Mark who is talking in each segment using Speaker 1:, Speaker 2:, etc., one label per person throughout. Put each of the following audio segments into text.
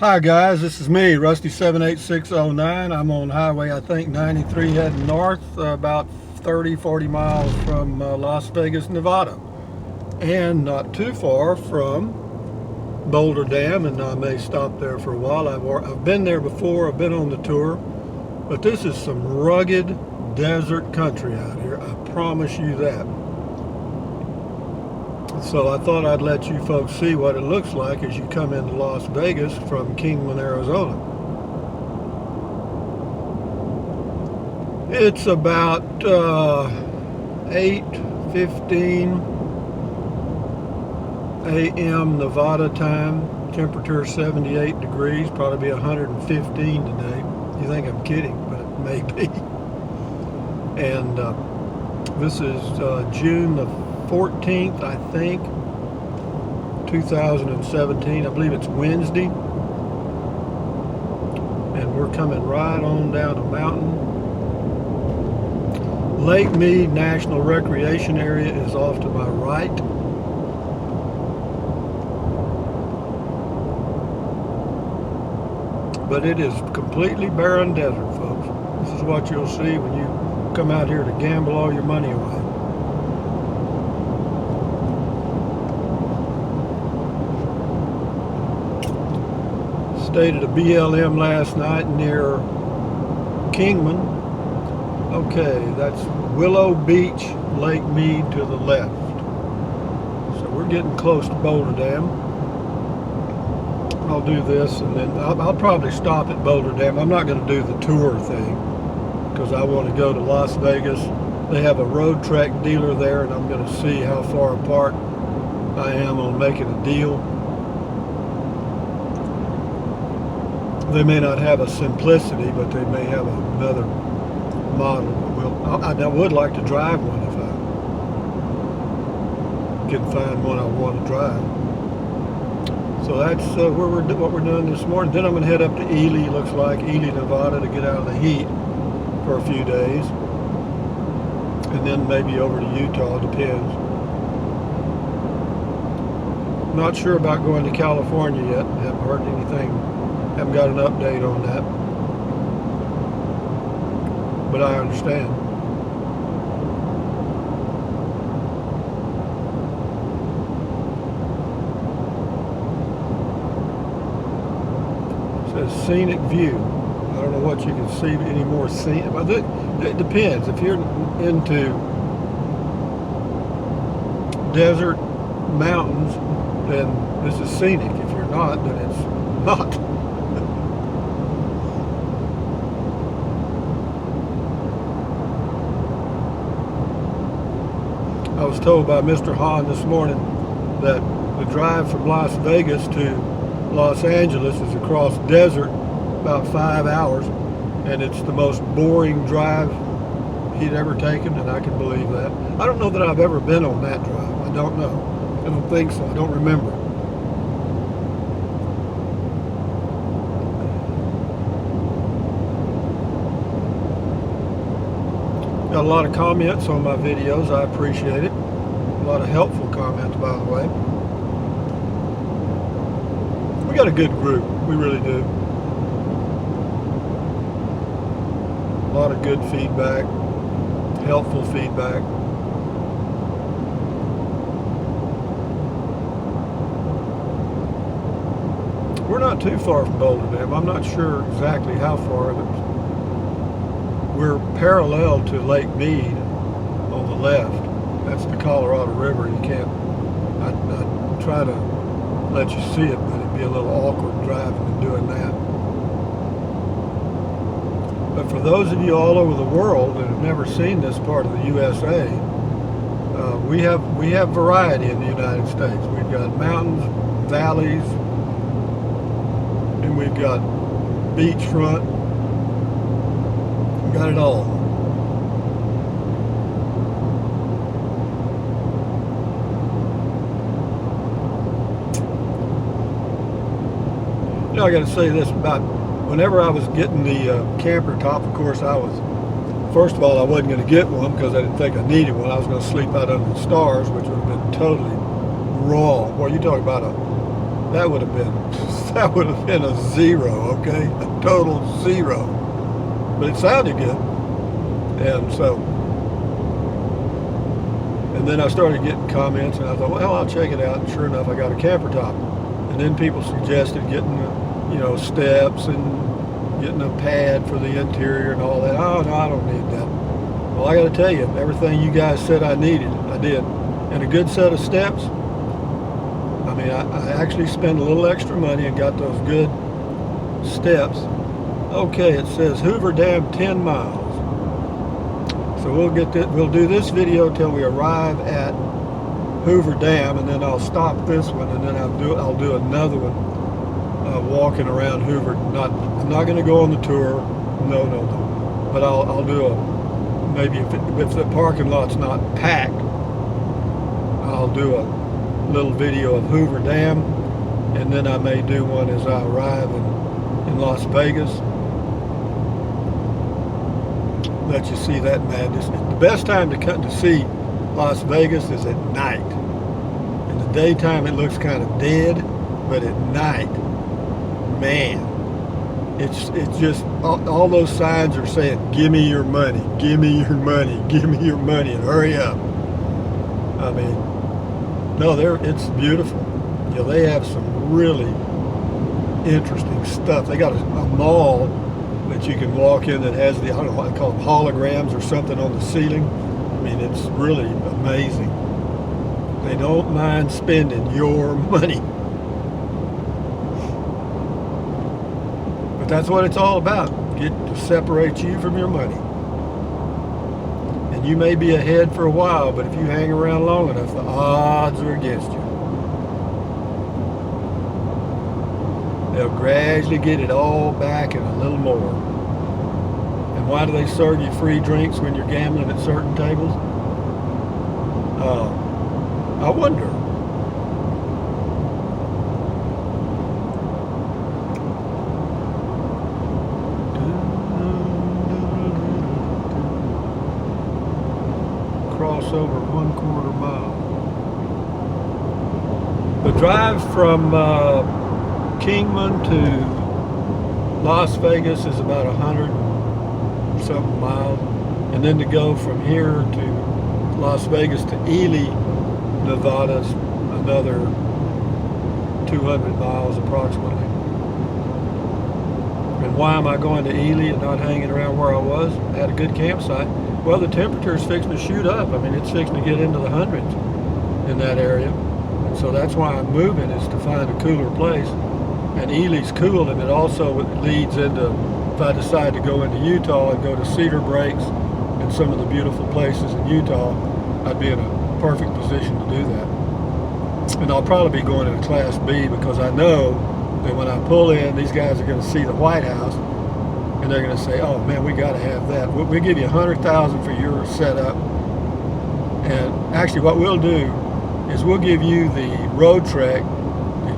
Speaker 1: Hi guys, this is me, Rusty 78609. I'm on highway, I think 93 heading north, about 30-40 miles from Las Vegas, Nevada. And not too far from Hoover Dam, and I may stop there for a while. I've been there before, I've been on the tour, but this is some rugged desert country out here, I promise you that. So I thought I'd let you folks see what it looks like as you come into Las Vegas from Kingman, Arizona. It's about 8:15 a.m. Nevada time. Temperature 78 degrees, probably be 115 today. You think I'm kidding, but it may be. And this is June the 14th, I think, 2017. I believe it's Wednesday. And we're coming right on down a mountain. Lake Mead National Recreation Area is off to my right. But it is completely barren desert, folks. This is what you'll see when you come out here to gamble all your money away. Stayed at a BLM last night near Kingman. Okay, that's Willow Beach, Lake Mead to the left. So we're getting close to Hoover Dam. I'll do this and then I'll probably stop at Hoover Dam. I'm not going to do the tour thing because I want to go to Las Vegas. They have a road track dealer there, and I'm going to see how far apart I am on making a deal. They may not have a Simplicity, but they may have another model. I would like to drive one if I can find one I want to drive. So that's what we're doing this morning. Then I'm going to head up to Ely, looks like, Ely, Nevada, to get out of the heat for a few days. And then maybe over to Utah, depends. Not sure about going to California yet. Haven't heard anything. Haven't got an update on that. But I understand. Scenic view. I don't know what you can see any more scenic. But it depends. If you're into desert mountains, then this is scenic. If you're not, then it's not. I was told by Mr. Hahn this morning that the drive from Las Vegas to Los Angeles is across desert, about 5 hours, and it's the most boring drive he'd ever taken, and I can believe that. I don't know that I've ever been on that drive. I don't know. I don't think so. I don't remember. Got a lot of comments on my videos. I appreciate it. A lot of helpful comments, by the way. We got a good group, we really do. A lot of good feedback, helpful feedback. We're not too far from Hoover Dam. I'm not sure exactly how far of it. We're parallel to Lake Mead on the left. That's the Colorado River. You can't, I try to let you see it, but it'd be a little awkward driving and doing that. But for those of you all over the world that have never seen this part of the USA, we have variety in the United States. We've got mountains, valleys, and we've got beachfront. We've got it all. You know, I got to say this about whenever I was getting the camper top. Of course, first of all, I wasn't going to get one because I didn't think I needed one. I was going to sleep out under the stars, which would have been totally wrong. Boy, you talk about a that would have been a zero, okay? A total zero. But it sounded good. And then I started getting comments, and I thought, well, I'll check it out. And sure enough, I got a camper top. And then people suggested getting, steps and getting a pad for the interior and all that. Oh, no, I don't need that. Well, I got to tell you, everything you guys said I needed, I did. And a good set of steps. I mean, I actually spent a little extra money and got those good steps. Okay, it says Hoover Dam 10 miles. So we'll do this video till we arrive at Hoover Dam, and then I'll stop this one, and then I'll do another one walking around Hoover. I'm not going to go on the tour. No. But I'll do maybe if the parking lot's not packed, I'll do a little video of Hoover Dam, and then I may do one as I arrive in Las Vegas. Let you see that madness. The best time to see Las Vegas is at night. In the daytime it looks kind of dead, but at night, man, it's just all those signs are saying, "Give me your money, give me your money, give me your money, and hurry up." I mean, no, it's beautiful. They have some really interesting stuff. They got a mall that you can walk in that has I don't know what they call them, holograms or something on the ceiling. I mean, it's really amazing. They don't mind spending your money. But that's what it's all about. Get to separate you from your money. And you may be ahead for a while, but if you hang around long enough, the odds are against you. They'll gradually get it all back and a little more. And why do they serve you free drinks when you're gambling at certain tables? I wonder. Cross over 1/4 mile. The drive from Kingman to Las Vegas is about 100 something miles, and then to go from here to Las Vegas to Ely, Nevada is another 200 miles approximately. And why am I going to Ely and not hanging around where I was? I had a good campsite. Well, the temperature is fixing to shoot up. I mean, it's fixing to get into the hundreds in that area. And so that's why I'm moving, is to find a cooler place. And Ely's cool, and it also leads into, if I decide to go into Utah and go to Cedar Breaks and some of the beautiful places in Utah, I'd be in a perfect position to do that. And I'll probably be going in a Class B, because I know that when I pull in, these guys are going to see the White House, and they're going to say, "Oh man, we got to have that. We'll give you $100,000 for your setup." And actually, what we'll do is we'll give you the road trek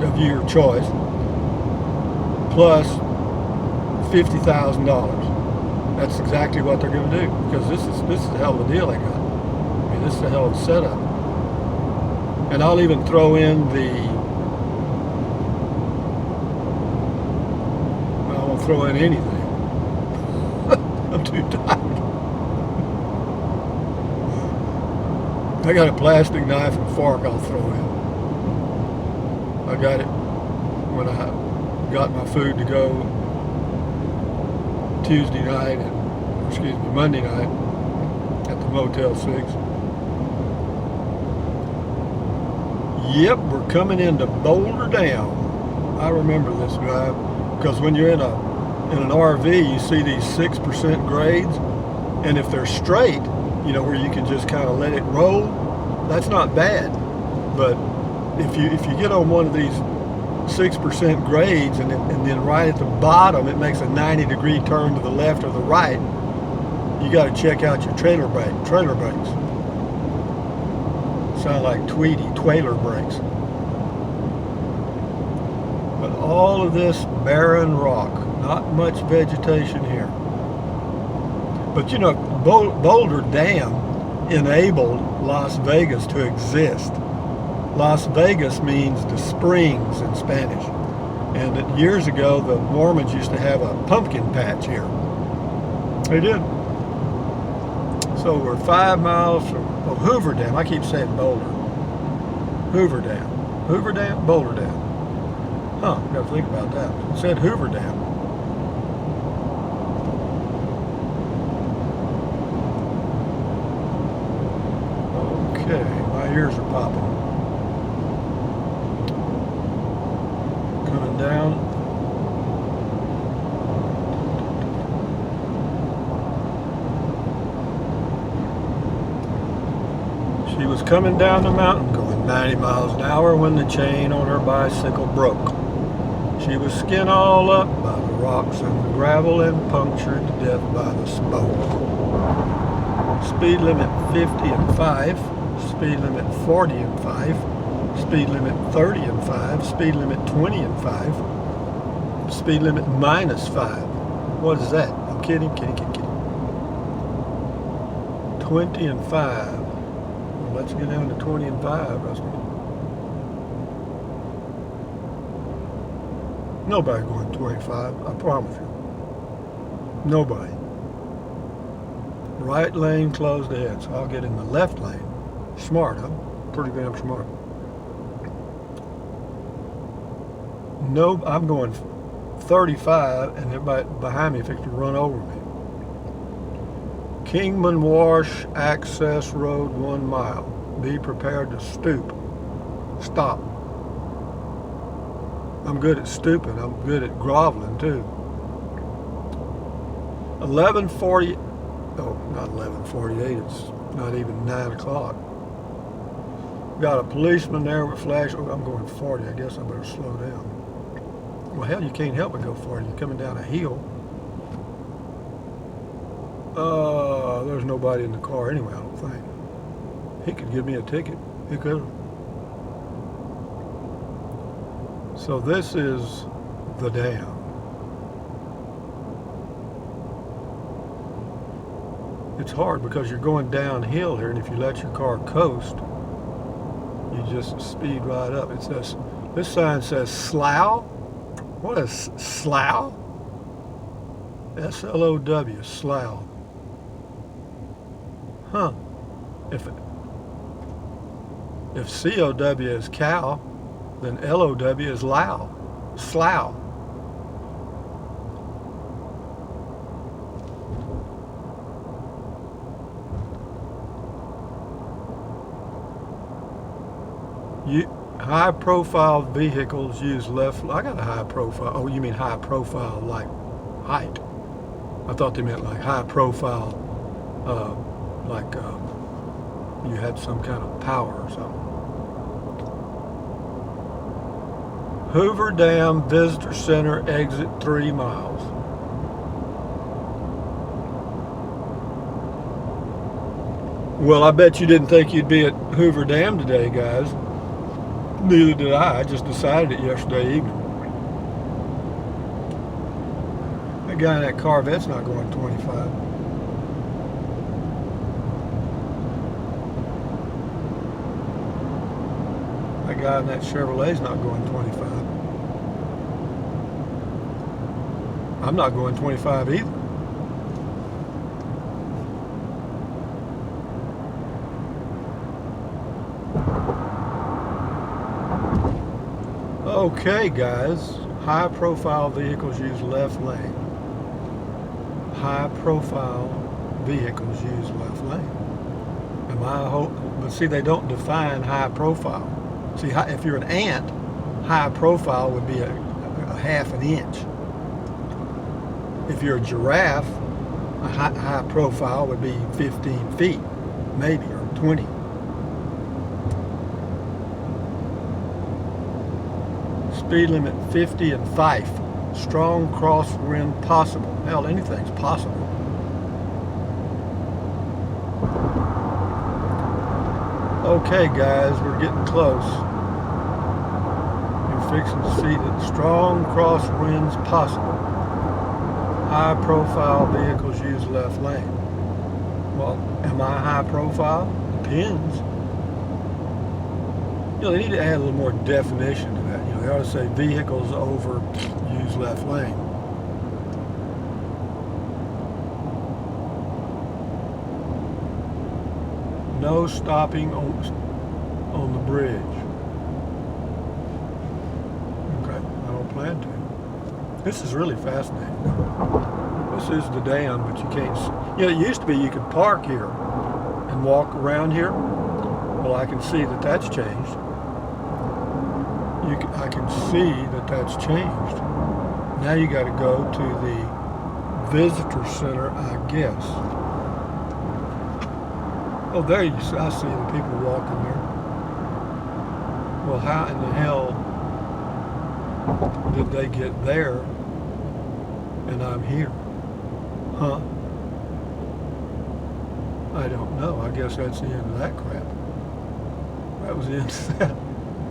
Speaker 1: of your choice, plus $50,000. That's exactly what they're going to do, because this is a hell of a deal they got. I mean, this is a hell of a setup. And I'll even throw in I won't throw in anything. I'm too tired. I got a plastic knife and fork I'll throw in. I got it when I got my food to go Monday night at the Motel 6. Yep, we're coming into Boulder Dam. I remember this drive, because when you're in an RV, you see these 6% grades, and if they're straight, where you can just kind of let it roll, that's not bad. But if you get on one of these 6% grades, and then right at the bottom it makes a 90-degree turn to the left or the right, you got to check out your trailer brakes. Sound like trailer brakes. But all of this barren rock, not much vegetation here. But Boulder Dam enabled Las Vegas to exist. Las Vegas means the springs in Spanish. And that years ago, the Mormons used to have a pumpkin patch here. They did. So we're 5 miles from Hoover Dam. I keep saying Boulder. Hoover Dam. Hoover Dam? Boulder Dam. Huh, got to think about that. It said Hoover Dam. Okay, my ears are popping. Coming down. She was coming down the mountain going 90 miles an hour when the chain on her bicycle broke. She was skin all up by the rocks and the gravel and punctured to death by the smoke. Speed limit 50 and 5, speed limit 40 and 5, speed limit 30 and 5, speed limit 20 and 5, speed limit minus 5. What is that? I'm kidding. 20 and 5. Well, let's get down to 20 and 5, Rusty. Nobody going 25, I promise you. Nobody. Right lane closed ahead, so I'll get in the left lane. Smart, I'm pretty damn smart. No, I'm going 35, and everybody behind me fixing to run over me. Kingman Wash Access Road 1 mile. Be prepared to stoop. Stop. I'm good at stooping. I'm good at groveling too. 11:40. Oh, not 11:48. It's not even 9 o'clock. Got a policeman there with flash. Oh, I'm going 40. I guess I better slow down. Well, hell, you can't help but go 40. You're coming down a hill. There's nobody in the car anyway, I don't think. He could give me a ticket. He could. So this is the dam. It's hard because you're going downhill here, and if you let your car coast, you just speed right up. It says, this sign says slough. What is slough? S-L-O-W, slough. Huh. If C-O-W is cow, then L-O-W is low. Slough. High profile vehicles use left. I got a high profile. Oh, you mean high profile like height? I thought they meant like high profile, like you had some kind of power or something. Hoover Dam Visitor Center exit 3 miles. Well, I bet you didn't think you'd be at Hoover Dam today, guys. Neither did I. I just decided it yesterday evening. That guy in that Corvette's not going 25. That guy in that Chevrolet's not going 25. I'm not going 25 either. Okay, guys, high profile vehicles use left lane. High profile vehicles use left lane. But see, they don't define high profile. See, if you're an ant, high profile would be a half an inch. If you're a giraffe, a high profile would be 15 feet, maybe, or 20. Speed limit 50 and 5. Strong crosswind possible. Hell, anything's possible. Okay, guys, we're getting close. You're fixing to see that strong crosswinds possible. High profile vehicles use left lane. Well, am I high profile? Depends. they need to add a little more definition to that. They ought to say vehicles over use left lane. No stopping on the bridge. Okay, I don't plan to. This is really fascinating. This is the dam, but you can't see. It used to be you could park here and walk around here. Well, I can see that that's changed. I can see that that's changed. Now you got to go to the visitor center, I guess. Oh, there you see. I see the people walking there. Well, how in the hell did they get there and I'm here? Huh? I don't know. I guess that's the end of that crap. That was the end of that.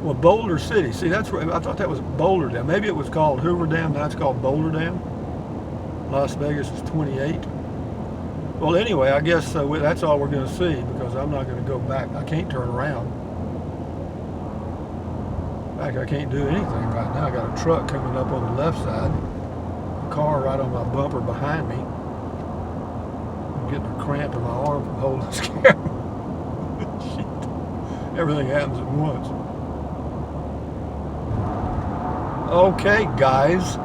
Speaker 1: Well, Boulder City. See, that's where I thought that was Boulder Dam. Maybe it was called Hoover Dam. Now it's called Boulder Dam. Las Vegas is 28. Well, anyway, I guess that's all we're going to see because I'm not going to go back. I can't turn around. In fact, I can't do anything right now. I got a truck coming up on the left side. A car right on my bumper behind me. I'm getting a cramp in my arm from holding this camera. Shit. Everything happens at once. Okay, guys.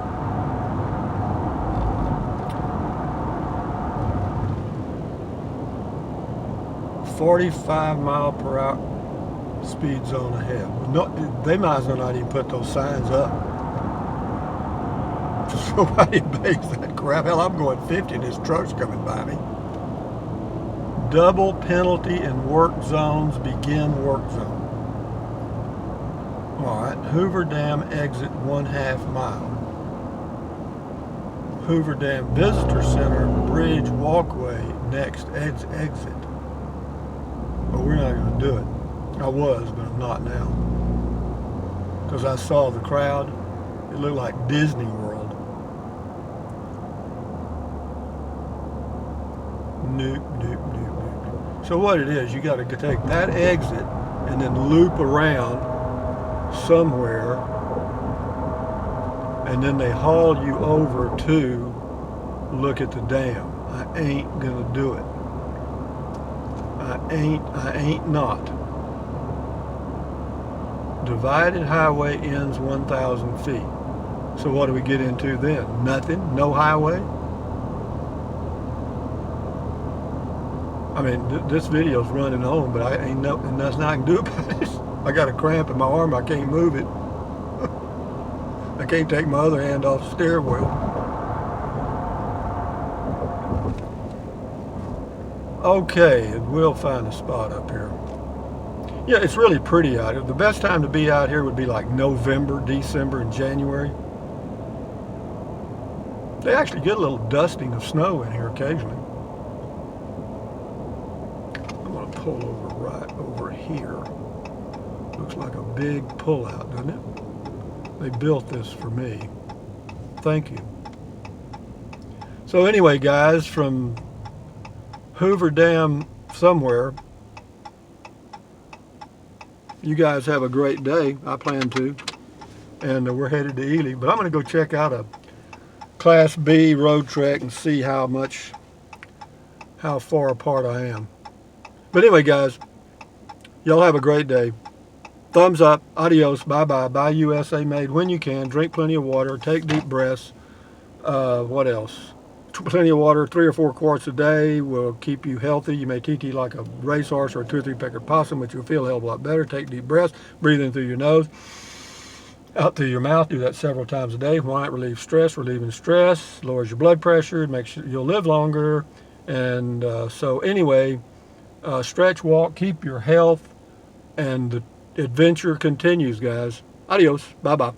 Speaker 1: "45 mph speed zone ahead." No, they might as well not even put those signs up. Somebody obeys that crap. Hell, I'm going 50 and this truck's coming by me. Double penalty in work zones. Begin work zone. All right, Hoover Dam exit 1/2 mile. Hoover Dam Visitor Center bridge walkway next exit. But we're not going to do it. I was, but I'm not now. Because I saw the crowd. It looked like Disney World. Nope, nope, nope, nope. So what it is, you got to take that exit and then loop around somewhere, and then they haul you over to look at the dam. I ain't gonna do it. I ain't not. Divided highway ends 1,000 feet. So what do we get into then? Nothing? No highway? I mean, this video's running on, but and nothing I can do about it. I got a cramp in my arm. I can't move it. I can't take my other hand off the steering wheel. Okay, we'll find a spot up here. Yeah, it's really pretty out here. The best time to be out here would be like November, December, and January. They actually get a little dusting of snow in here occasionally. I'm going to pull over right over here. Looks like a big pullout, doesn't it? They built this for me. Thank you. So anyway, guys, from Hoover Dam somewhere, you guys have a great day. I plan to. And we're headed to Ely. But I'm going to go check out a Class B road trek and see how far apart I am. But anyway, guys, y'all have a great day. Thumbs up. Adios. Bye-bye. Buy USA made when you can. Drink plenty of water. Take deep breaths. What else? Plenty of water. 3 or 4 quarts a day will keep you healthy. You may TT like a racehorse or a 2 or 3 pecker possum, but you'll feel a hell of a lot better. Take deep breaths. Breathe in through your nose, out through your mouth. Do that several times a day. Why? It relieves stress. Relieving stress lowers your blood pressure. It makes sure you'll live longer. And so anyway, stretch, walk, keep your health, and the adventure continues, guys. Adios. Bye-bye.